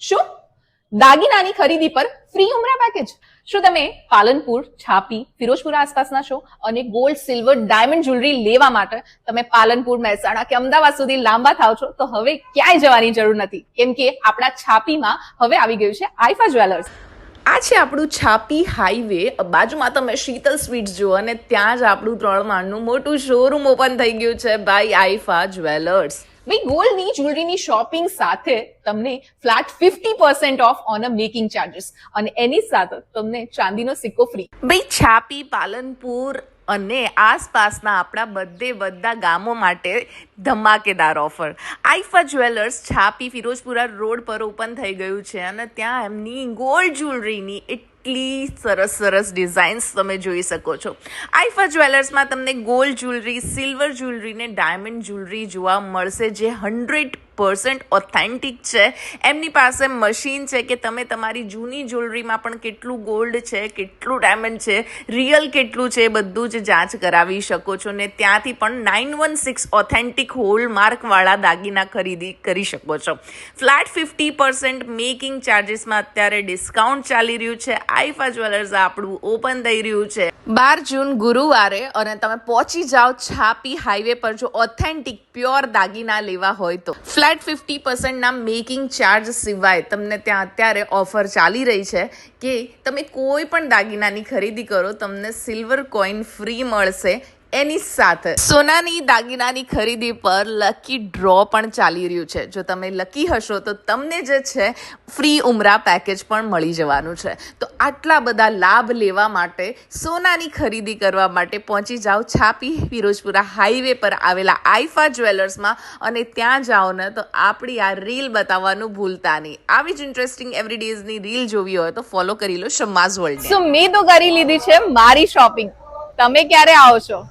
શું દાગીનાની ખરીદી પર ફ્રી ઉમરા પેકેજ? શું તમે પાલનપુર, છાપી, ફિરોજપુરા આસપાસના છો અને ગોલ્ડ, સિલ્વર, ડાયમંડ જ્વેલરી લેવા માટે તમે પાલનપુર, મહેસાણા કે અમદાવાદ સુધી લાંબા થાવ છો તો હવે ક્યાંય જવાની જરૂર નથી, કેમ કે આપણા છાપીમાં હવે આવી ગયું છે આઈફા જ્વેલર્સ. આ છે આપણું છાપી હાઈવે. બાજુમાં તમે શીતલ સ્વીટ્સ જુઓ અને ત્યાં જ આપણું 3 માળનું મોટું શોરૂમ ઓપન થઈ ગયું છે બાય આઈફા જ્વેલર્સ. ભાઈ, ગોલ્ડની જ્વેલરીની શોપિંગ સાથે તમને flat 50% of on a making charges અને એની સાથે તમને ચાંદીનો સિક્કો ફ્રી. ભાઈ, છાપી, પાલનપુર અને આસપાસના આપણા બધા ગામો માટે ધમાકેદાર ઓફર. આઈફા જ્વેલર્સ છાપી ફિરોજપુરા રોડ પર ઓપન થઈ ગયું છે અને ત્યાં એમની ગોલ્ડ જ્વેલરીની એટલી સરસ ડિઝાઇન્સ તમે જોઈ શકો છો. આઈફા જ્વેલર્સમાં તમને ગોલ્ડ જ્વેલરી, સિલ્વર જ્વેલરી ને ડાયમંડ જ્વેલરી જોવા મળશે જે 100% ઓથેન્ટિક છે. એમની પાસે મશીન છે કે તમે તમારી જૂની જ્વેલરીમાં પણ કેટલું ગોલ્ડ છે, કેટલું ડાયમંડ છે, રિયલ કેટલું છે, બધું જ જાંચ કરાવી શકો છો ને ત્યાંથી પણ 916 ઓથેન્ટિક હોલમાર્કવાળા દાગીના ખરીદી કરી શકો છો. ફ્લેટ 50% મેકિંગ ચાર્જીસમાં અત્યારે ડિસ્કાઉન્ટ ચાલી રહ્યું છે. આઈફા જ્વેલર્સ આપણું ઓપન થઈ રહ્યું છે 12 જૂન ગુરુવારે અને તમે પહોંચી જાઓ છાપી હાઈવે પર જો ઓથેન્ટિક પ્યોર દાગીના લેવા હોય તો. ફ્લેટ 50% ના મેકિંગ ચાર્જ સિવાય તમને ત્યાં અત્યારે ઓફર ચાલી રહી છે કે તમે કોઈ પણ દાગીનાની ખરીદી કરો તમને સિલ્વર કોઈન ફ્રી મળશે. એની સાથે સોનાની દાગીનાની ખરીદી પર લકી ડ્રો પણ ચાલી રહ્યું છે. જો તમે લકી હશો તો તમને જે છે ફ્રી ઉમરા પેકેજ પણ મળી જવાનું છે. તો આટલા બધા લાભ લેવા માટે, સોનાની ખરીદી કરવા માટે પહોંચી જાઓ છાપી ફિરોજપુરા હાઈવે પર આવેલા આઈફા જ્વેલર્સમાં અને ત્યાં જાઓ ને તો આપણી આ રીલ બતાવવાનું ભૂલતા નહીં. આવી જ ઇન્ટરેસ્ટિંગ એવરીડેઝની રીલ જોવી હોય તો ફોલો કરી લો શમ્માઝ વર્લ્ડ. સો મેં તો કરી લીધી છે મારી શોપિંગ. તમે ક્યારે આવો છો?